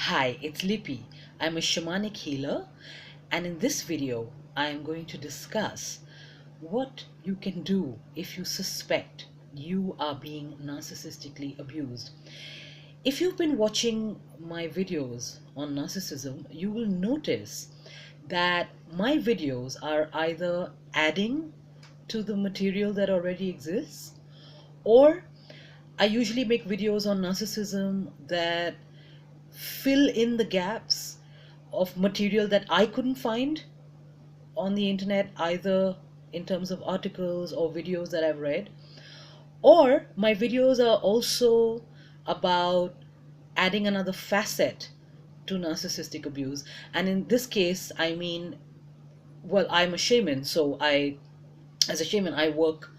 Hi, it's Lippy. I'm a shamanic healer, and in this video, I am going to discuss what you can do if you suspect you are being narcissistically abused. If you've been watching my videos on narcissism, you will notice that my videos are either adding to the material that already exists, or I usually make videos on narcissism that fill in the gaps of material that I couldn't find on the internet, either in terms of articles or videos that I've read. Or my videos are also about adding another facet to narcissistic abuse. And in this case, I mean, well, I'm a shaman, so as a shaman, I work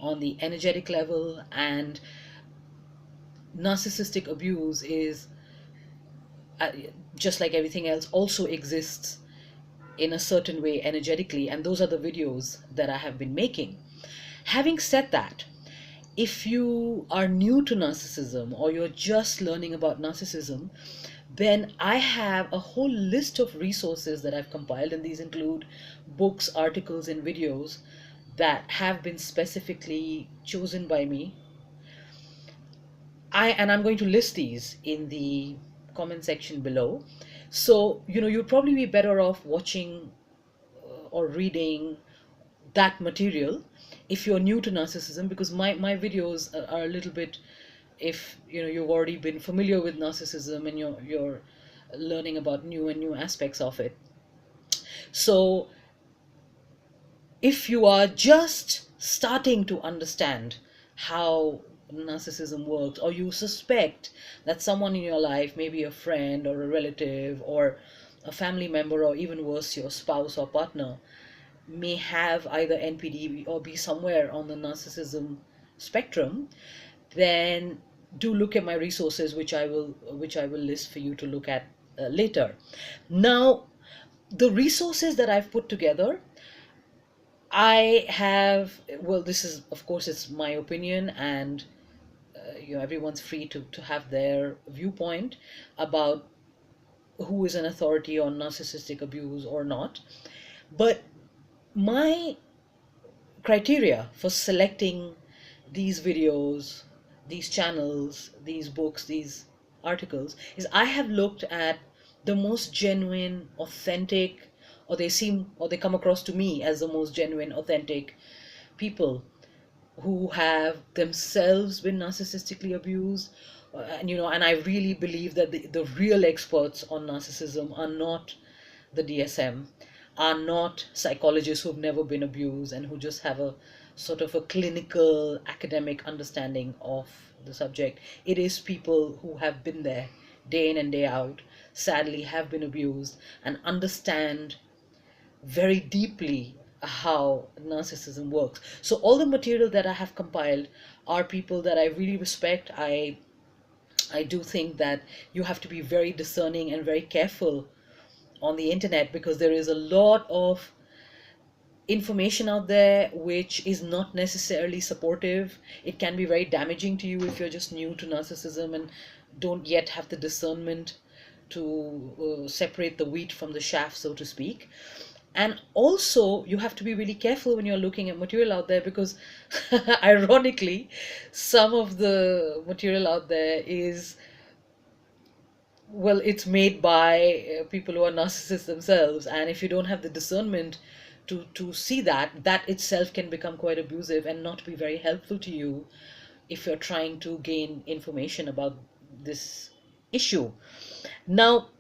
on the energetic level, and narcissistic abuse is uh, just like everything else, also exists in a certain way energetically, and those are the videos that I have been making. Having said that, if you are new to narcissism or you're just learning about narcissism, then I have a whole list of resources that I've compiled, and these include books, articles, and videos that have been specifically chosen by me. I'm going to list these in the comment section below. So, you'd probably be better off watching or reading that material if you're new to narcissism, because my videos are a little bit, if you've already been familiar with narcissism and you're learning about new aspects of it. So if you are just starting to understand how narcissism works, or you suspect that someone in your life, maybe a friend or a relative or a family member, or even worse, your spouse or partner, may have either NPD or be somewhere on the narcissism spectrum, then do look at my resources, which I will list for you to look at later. Now, the resources that I've put together, I have, well, this is, of course, it's my opinion, and everyone's free to have their viewpoint about who is an authority on narcissistic abuse or not. But my criteria for selecting these videos, these channels, these books, these articles, is I have looked at the most genuine, authentic, or they come across to me as the most genuine, authentic people who have themselves been narcissistically abused. And I really believe that the real experts on narcissism are not the DSM, are not psychologists who've never been abused and who just have a sort of a clinical academic understanding of the subject. It is people who have been there day in and day out, sadly have been abused, and understand very deeply how narcissism works. So all the material that I have compiled are people that I really respect. I do think that you have to be very discerning and very careful on the internet, because there is a lot of information out there which is not necessarily supportive. It can be very damaging to you if you're just new to narcissism and don't yet have the discernment to separate the wheat from the chaff, so to speak. And also, you have to be really careful when you're looking at material out there, because ironically, some of the material out there is, well, it's made by people who are narcissists themselves, and if you don't have the discernment to see that itself can become quite abusive and not be very helpful to you if you're trying to gain information about this issue. Now,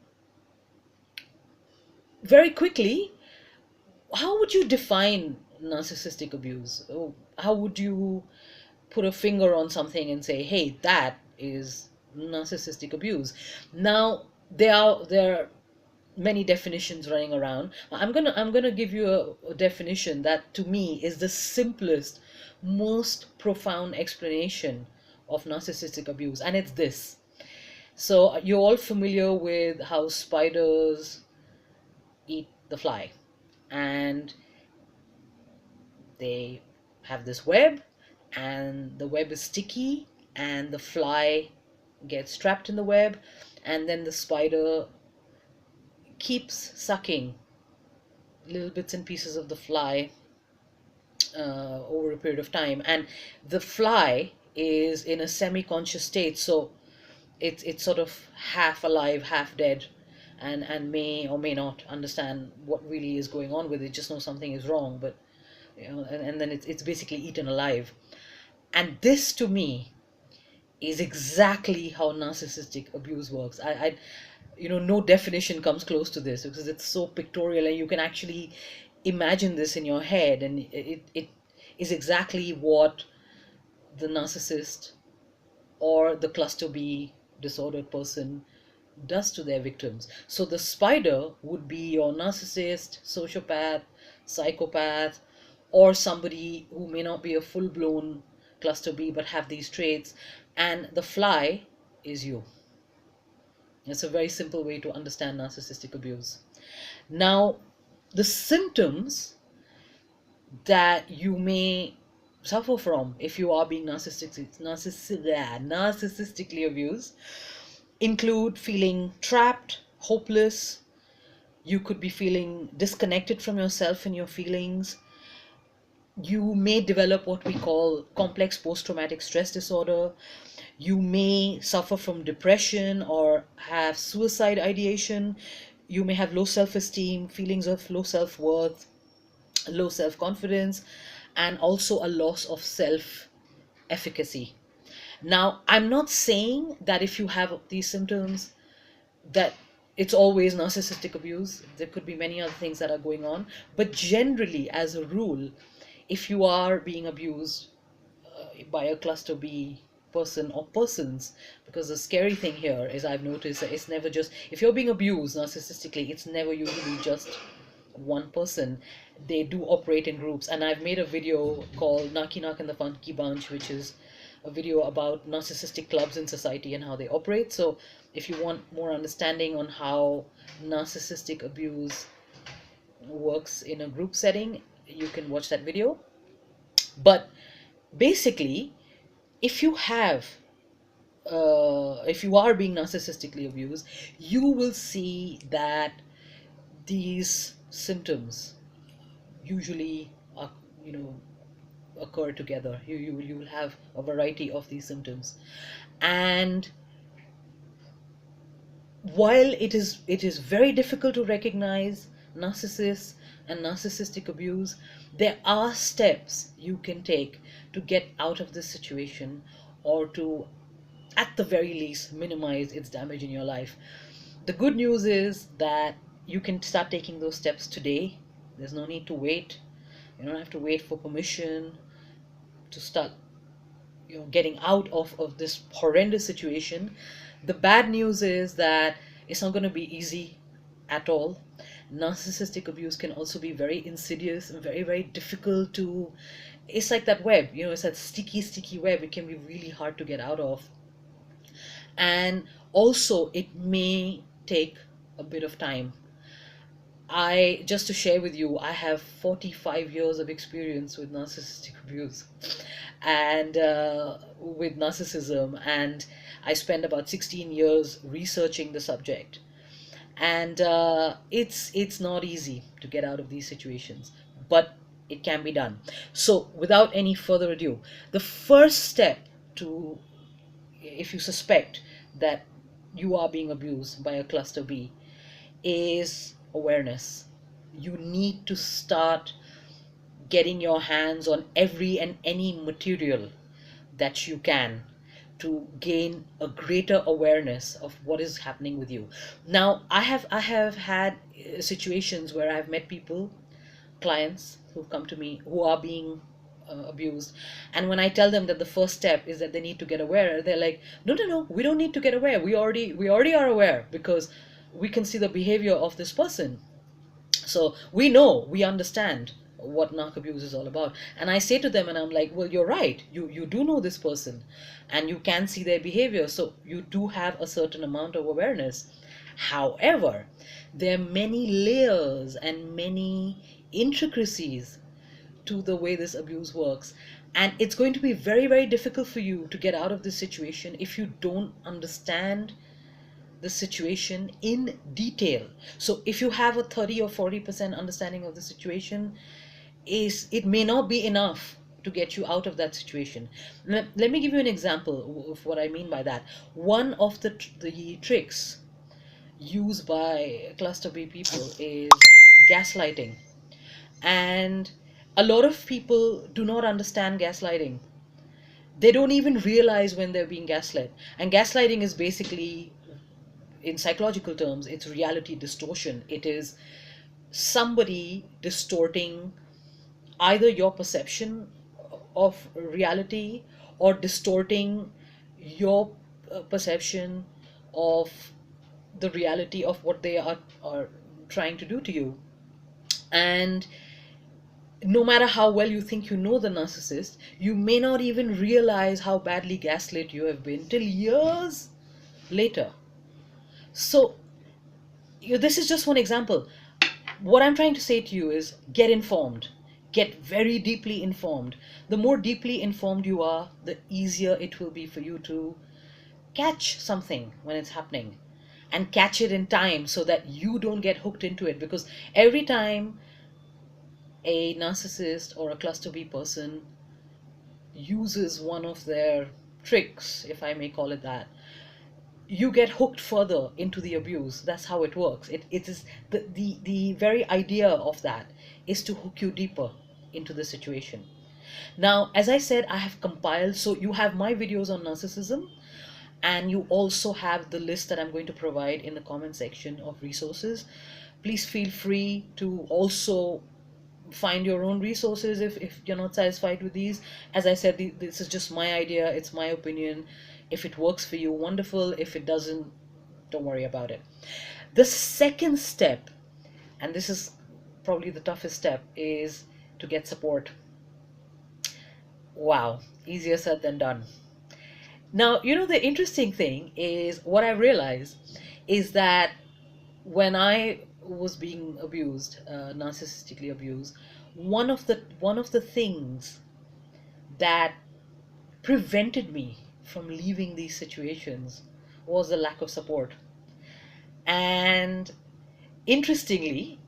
very quickly, how would you define narcissistic abuse? How would you put a finger on something and say, hey, that is narcissistic abuse? Now, there are many definitions running around. I'm gonna give you a definition that to me is the simplest, most profound explanation of narcissistic abuse, and it's this. So you're all familiar with how spiders eat the fly, and they have this web, and the web is sticky, and the fly gets trapped in the web, and then the spider keeps sucking little bits and pieces of the fly over a period of time. And the fly is in a semi-conscious state, so it's sort of half alive, half dead, and may or may not understand what really is going on with it. Just know something is wrong, but and then it's basically eaten alive. And this, to me, is exactly how narcissistic abuse works. No definition comes close to this, because it's so pictorial, and you can actually imagine this in your head, and it is exactly what the narcissist or the cluster B disordered person does to their victims. So the spider would be your narcissist, sociopath, psychopath, or somebody who may not be a full-blown cluster B but have these traits, and the fly is you. It's a very simple way to understand narcissistic abuse. Now, the symptoms that you may suffer from if you are being narcissistically abused include feeling trapped, hopeless. You could be feeling disconnected from yourself and your feelings. You may develop what we call complex post-traumatic stress disorder. You may suffer from depression or have suicide ideation. You may have low self-esteem, feelings of low self-worth, low self-confidence, and also a loss of self-efficacy. Now, I'm not saying that if you have these symptoms that it's always narcissistic abuse. There could be many other things that are going on. But generally, as a rule, if you are being abused by a cluster B person or persons, because the scary thing here is, I've noticed that it's never just, if you're being abused narcissistically, it's never usually just one person. They do operate in groups, and I've made a video called Naki Nak and the Funky Bunch, which is a video about narcissistic clubs in society and how they operate. So if you want more understanding on how narcissistic abuse works in a group setting, you can watch that video. But basically, if you are being narcissistically abused, you will see that these symptoms usually are, occur together. You will have a variety of these symptoms, and while it is very difficult to recognize narcissists and narcissistic abuse, there are steps you can take to get out of this situation, or to, at the very least, minimize its damage in your life. The good news is that you can start taking those steps today. There's no need to wait. You don't have to wait for permission to start getting out of this horrendous situation. The bad news is that it's not going to be easy at all. Narcissistic abuse can also be very insidious and very, very difficult to, it's like that web, it's that sticky web. It can be really hard to get out of. And also, it may take a bit of time. Just to share with you, I have 45 years of experience with narcissistic abuse and with narcissism, and I spent about 16 years researching the subject. And it's not easy to get out of these situations, but it can be done. So without any further ado, the first step to, if you suspect that you are being abused by a cluster B, is awareness. You need to start getting your hands on every and any material that you can to gain a greater awareness of what is happening with you. Now, I have had situations where I've met people, clients who've come to me who are being abused, and when I tell them that the first step is that they need to get aware, they're like, no, we don't need to get aware. We already are aware, because we can see the behavior of this person. So we understand what narc abuse is all about. And I say to them, and I'm like, well, you're right. You do know this person, and you can see their behavior. So you do have a certain amount of awareness. However, there are many layers and many intricacies to the way this abuse works. And it's going to be very, very difficult for you to get out of this situation if you don't understand the situation in detail. So if you have a 30 or 40% understanding of the situation, it may not be enough to get you out of that situation. Let me give you an example of what I mean by that. One of the tricks used by cluster B people is gaslighting. And a lot of people do not understand gaslighting. They don't even realize when they're being gaslit. And gaslighting is basically, in psychological terms, it's reality distortion. It is somebody distorting either your perception of reality or distorting your perception of the reality of what they are trying to do to you. And no matter how well you think you know the narcissist, you may not even realize how badly gaslit you have been till years later. So this is just one example. What I'm trying to say to you is get informed. Get very deeply informed. The more deeply informed you are, the easier it will be for you to catch something when it's happening, and catch it in time so that you don't get hooked into it. Because every time a narcissist or a cluster B person uses one of their tricks, if I may call it that, you get hooked further into the abuse. That's how it works. It is the very idea of that is to hook you deeper into the situation. Now, as I said, I have compiled, so you have my videos on narcissism, and you also have the list that I'm going to provide in the comment section of resources. Please feel free to also find your own resources if you're not satisfied with these. As I said, this is just my idea, it's my opinion. If it works for you, wonderful. If it doesn't, don't worry about it. The second step, and this is probably the toughest step, is to get support. Wow, easier said than done. Now, the interesting thing is, what I realized is that when I was being abused, narcissistically abused, one of the things that prevented me from leaving these situations was the lack of support. And interestingly,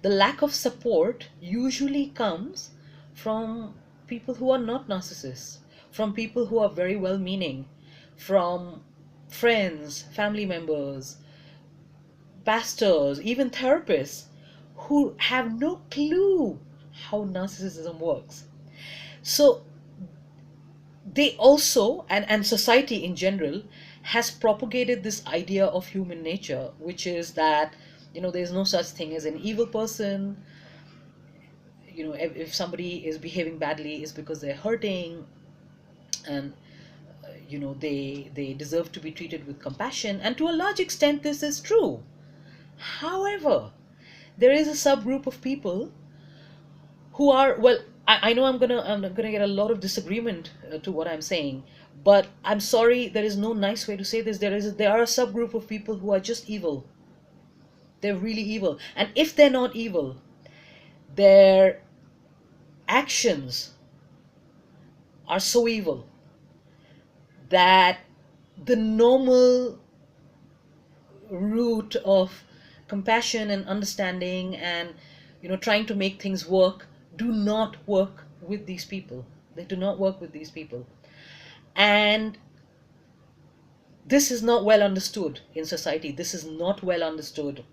the lack of support usually comes from people who are not narcissists, from people who are very well meaning, from friends, family members, pastors, even therapists who have no clue how narcissism works. So they also, and society in general, has propagated this idea of human nature, which is that there's no such thing as an evil person. If somebody is behaving badly, it's because they're hurting, and they deserve to be treated with compassion. And to a large extent, this is true. However, there is a subgroup of people who are, well, I know I'm gonna get a lot of disagreement to what I'm saying, but I'm sorry, there is no nice way to say this. There are a subgroup of people who are just evil. They're really evil, and if they're not evil, their actions are so evil that the normal route of compassion and understanding and trying to make things work do not work with these people. They do not work with these people. And this is not well understood in society. This is not well understood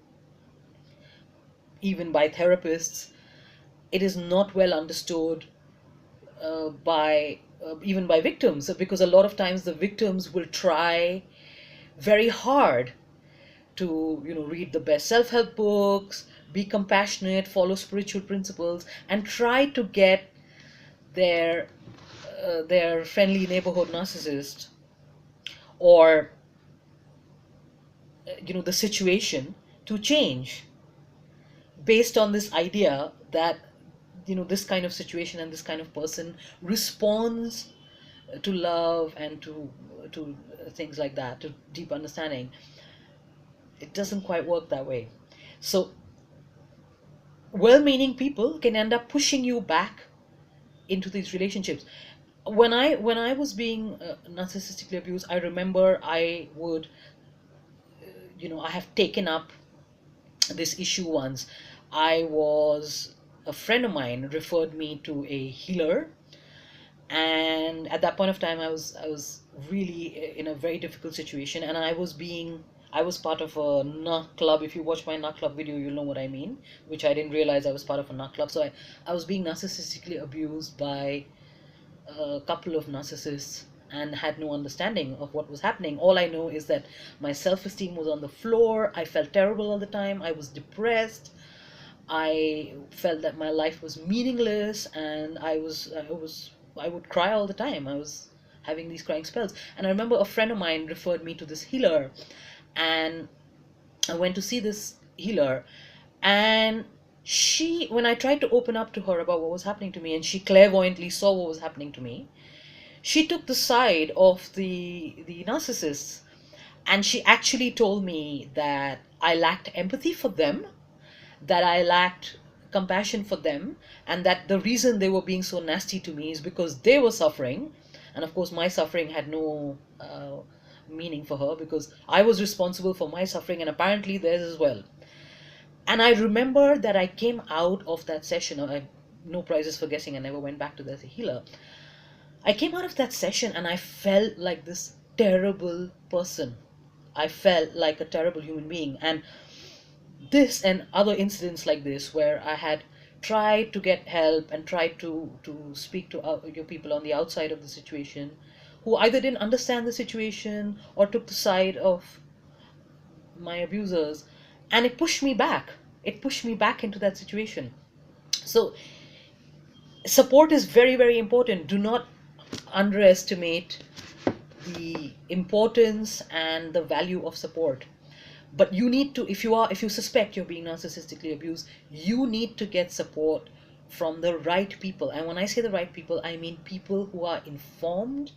even by therapists. It is not well understood by even by victims, because a lot of times the victims will try very hard to read the best self-help books, be compassionate, follow spiritual principles, and try to get their friendly neighborhood narcissist or the situation to change, based on this idea that this kind of situation and this kind of person responds to love and to things like that, to deep understanding. It doesn't quite work that way. So well-meaning people can end up pushing you back into these relationships. When I was being narcissistically abused, I remember I would, I have taken up this issue once. I was A friend of mine referred me to a healer, and at that point of time I was really in a very difficult situation, and I was part of a narc club. If you watch my narc club video, you'll know what I mean, which I didn't realize I was part of a narc club. So I was being narcissistically abused by a couple of narcissists and had no understanding of what was happening. All I know is that my self-esteem was on the floor. I felt terrible all the time. I was depressed. I felt that my life was meaningless, and I would cry all the time. I was having these crying spells. And I remember a friend of mine referred me to this healer, and I went to see this healer, and when I tried to open up to her about what was happening to me, and she clairvoyantly saw what was happening to me, she took the side of the narcissists, and she actually told me that I lacked empathy for them, that I lacked compassion for them, and that the reason they were being so nasty to me is because they were suffering. And of course, my suffering had no meaning for her, because I was responsible for my suffering and apparently theirs as well. And I remember that I came out of that session. No prizes for guessing. I never went back to the healer. I came out of that session and I felt like this terrible person. I felt like a terrible human being. And this and other incidents like this, where I had tried to get help and tried to speak to your people on the outside of the situation, who either didn't understand the situation or took the side of my abusers, and it pushed me back. It pushed me back into that situation. So support is very, very important. Do not underestimate the importance and the value of support. But you need to, if you suspect you're being narcissistically abused, you need to get support from the right people. And when I say the right people, I mean people who are informed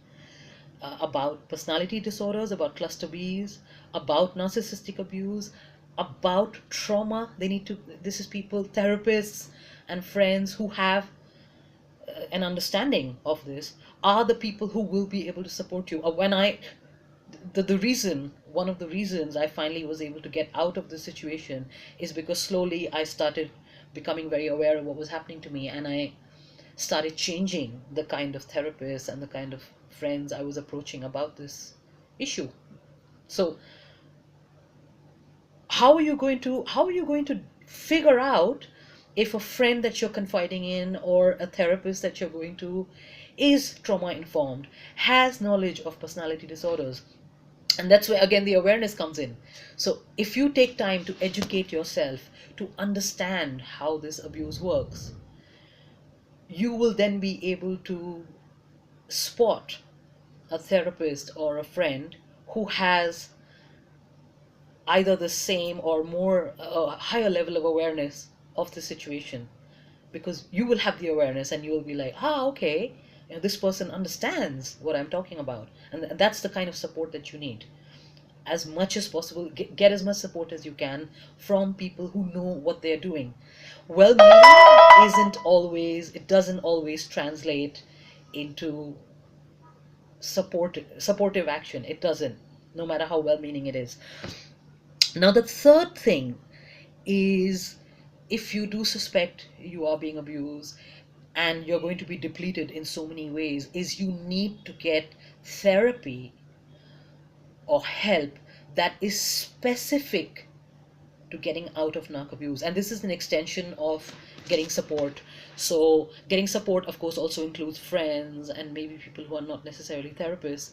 about personality disorders, about cluster Bs, about narcissistic abuse, about trauma. This is people, therapists and friends who have an understanding of this, are the people who will be able to support you. One of the reasons I finally was able to get out of the situation is because slowly I started becoming very aware of what was happening to me, and I started changing the kind of therapists and the kind of friends I was approaching about this issue. So how are you going to figure out if a friend that you're confiding in or a therapist that you're going to is trauma informed, has knowledge of personality disorders? And that's where again the awareness comes in. So if you take time to educate yourself, to understand how this abuse works, you will then be able to spot a therapist or a friend who has either the same or more higher level of awareness of the situation, because you will have the awareness and you will be like, okay, this person understands what I'm talking about. And that's the kind of support that you need. As much as possible, get as much support as you can from people who know what they're doing. Well-meaning it doesn't always translate into supportive action. It doesn't, no matter how well-meaning it is. Now, the third thing is, if you do suspect you are being abused and you're going to be depleted in so many ways, is you need to get therapy or help that is specific to getting out of narc abuse. And this is an extension of getting support. So getting support, of course, also includes friends and maybe people who are not necessarily therapists.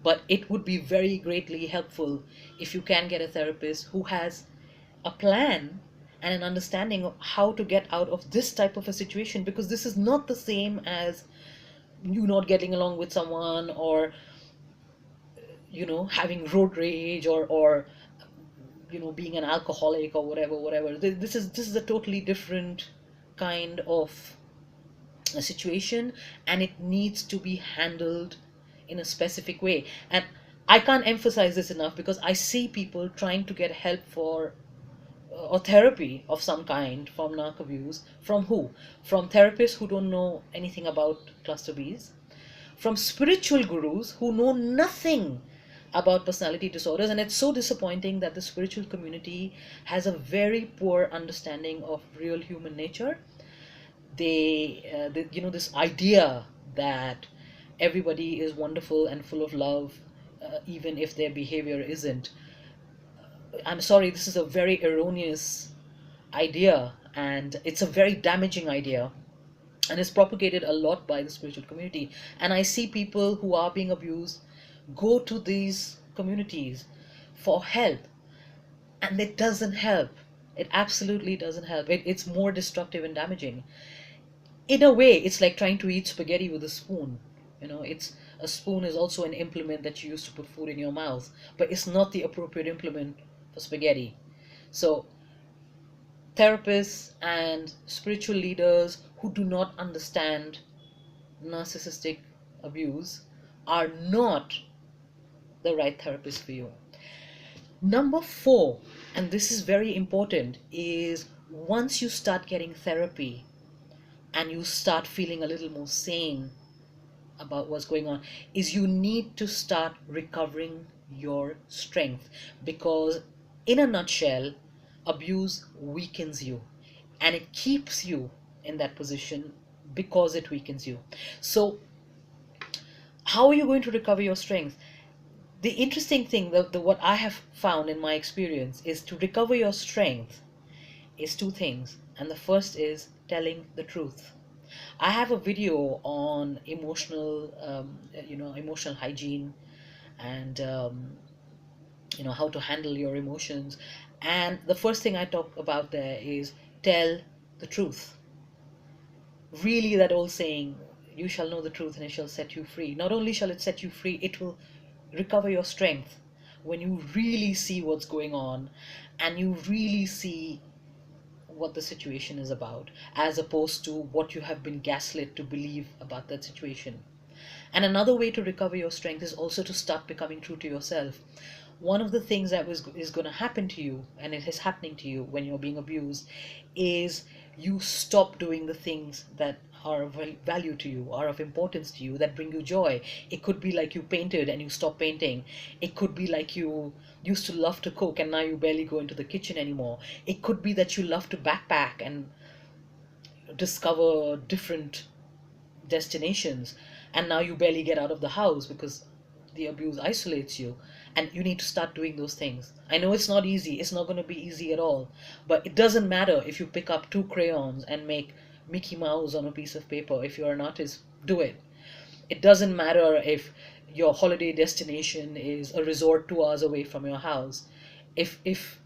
But it would be very greatly helpful if you can get a therapist who has a plan and an understanding of how to get out of this type of a situation, because this is not the same as you not getting along with someone, or having road rage, or being an alcoholic or whatever. This is a totally different kind of a situation, and it needs to be handled in a specific way. And I can't emphasize this enough, because I see people trying to get help for or therapy of some kind from narc abuse. From who? From therapists who don't know anything about cluster Bs, from spiritual gurus who know nothing about personality disorders. And it's so disappointing that the spiritual community has a very poor understanding of real human nature. This idea that everybody is wonderful and full of love, even if their behavior isn't. I'm sorry, this is a very erroneous idea, and it's a very damaging idea, and is propagated a lot by the spiritual community. And I see people who are being abused go to these communities for help, and it doesn't help. It absolutely doesn't help. It's more destructive and damaging. In a way, it's like trying to eat spaghetti with a spoon. It's a spoon is also an implement that you use to put food in your mouth, but it's not the appropriate implement for spaghetti. So therapists and spiritual leaders who do not understand narcissistic abuse are not the right therapist for you. Number 4, and this is very important, is once you start getting therapy and you start feeling a little more sane about what's going on, is you need to start recovering your strength. Because in a nutshell, abuse weakens you, and it keeps you in that position because it weakens you. So how are you going to recover your strength? The interesting thing, what I have found in my experience, is to recover your strength is 2 things. And the first is telling the truth. I have a video on emotional hygiene, and how to handle your emotions. And the first thing I talk about there is tell the truth. Really, that old saying, you shall know the truth and it shall set you free. Not only shall it set you free, it will recover your strength when you really see what's going on and you really see what the situation is about, as opposed to what you have been gaslit to believe about that situation. And another way to recover your strength is also to start becoming true to yourself. One of the things that is going to happen to you, and it is happening to you when you're being abused, is you stop doing the things that are of value to you, are of importance to you, that bring you joy. It could be like you painted and you stop painting. It could be like you used to love to cook and now you barely go into the kitchen anymore. It could be that you love to backpack and discover different destinations, and now you barely get out of the house because the abuse isolates you, and you need to start doing those things. I know it's not easy, it's not going to be easy at all, but it doesn't matter if you pick up 2 crayons and make Mickey Mouse on a piece of paper. If you're an artist, do it. It doesn't matter if your holiday destination is a resort 2 hours away from your house. If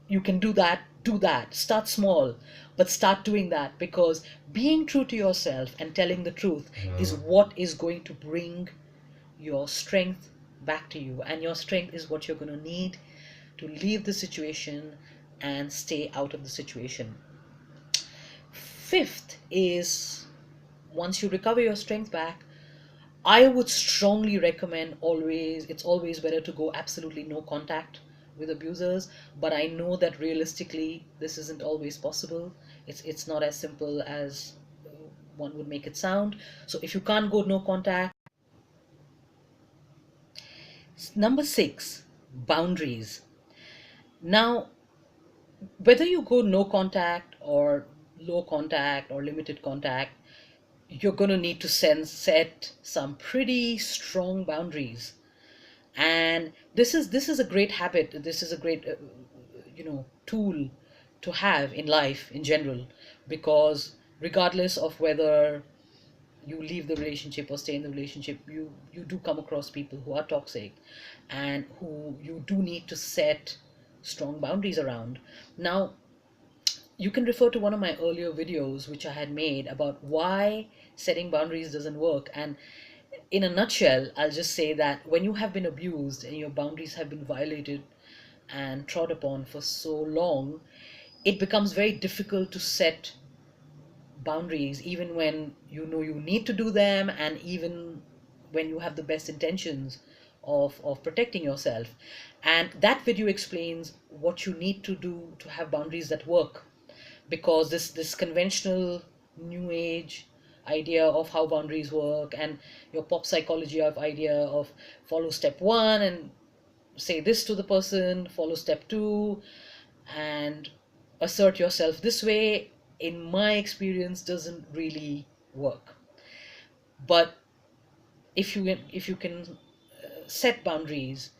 you can do that, do that. Start small, but start doing that, because being true to yourself and telling the truth is what is going to bring your strength back to you. And your strength is what you're going to need to leave the situation and stay out of the situation. 5th is, once you recover your strength back, I would strongly recommend it's always better to go absolutely no contact with abusers. But I know that realistically this isn't always possible. It's not as simple as one would make it sound. So if you can't go no contact. Number 6, boundaries. Now, whether you go no contact or low contact or limited contact, you're going to need to set some pretty strong boundaries. And this is a great habit. This is a great tool to have in life in general, because regardless of whether you leave the relationship or stay in the relationship, you do come across people who are toxic and who you do need to set strong boundaries around. Now, you can refer to one of my earlier videos which I had made about why setting boundaries doesn't work. And in a nutshell, I'll just say that when you have been abused and your boundaries have been violated and trod upon for so long, it becomes very difficult to set boundaries, even when you know you need to do them, and even when you have the best intentions of protecting yourself. And that video explains what you need to do to have boundaries that work, because this conventional new age idea of how boundaries work, and your pop psychology of idea of follow step one and say this to the person, follow step two, and assert yourself this way, in my experience doesn't really work. But if you can set boundaries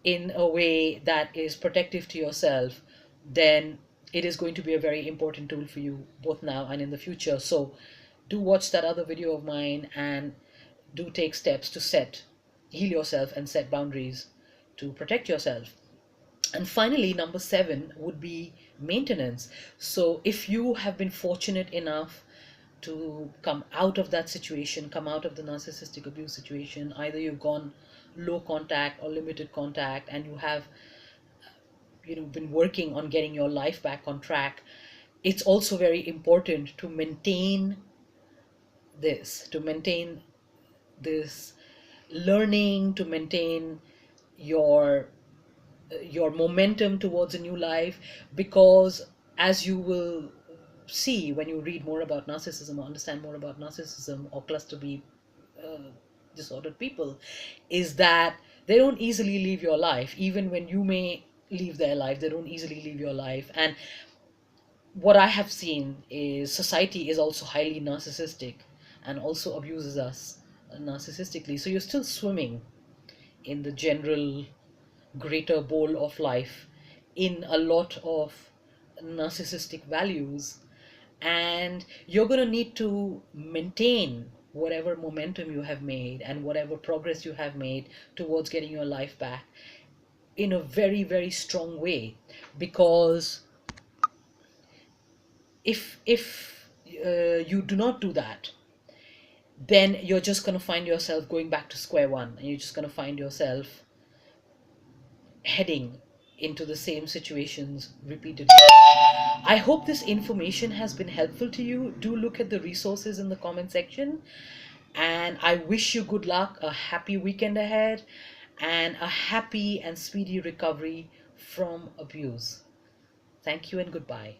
in a way that is protective to yourself, then it is going to be a very important tool for you both now and in the future. So do watch that other video of mine and do take steps to heal yourself and set boundaries to protect yourself. And finally, number 7 would be maintenance. So if you have been fortunate enough to come out of that situation, come out of the narcissistic abuse situation, either you've gone low contact or limited contact, and you have been working on getting your life back on track, it's also very important to maintain this learning, to maintain your your momentum towards a new life. Because as you will see when you read more about narcissism or understand more about narcissism or cluster B disordered people, is that they don't easily leave your life. Even when you may leave their life, they don't easily leave your life. And what I have seen is society is also highly narcissistic and also abuses us narcissistically. So you're still swimming in the general greater bowl of life in a lot of narcissistic values, and you're going to need to maintain whatever momentum you have made and whatever progress you have made towards getting your life back in a very, very strong way. Because if you do not do that, then you're just going to find yourself going back to square one, and you're just going to find yourself heading into the same situations repeatedly. I hope this information has been helpful to you. Do look at the resources in the comment section, and I wish you good luck, a happy weekend ahead, and a happy and speedy recovery from abuse. Thank you and goodbye.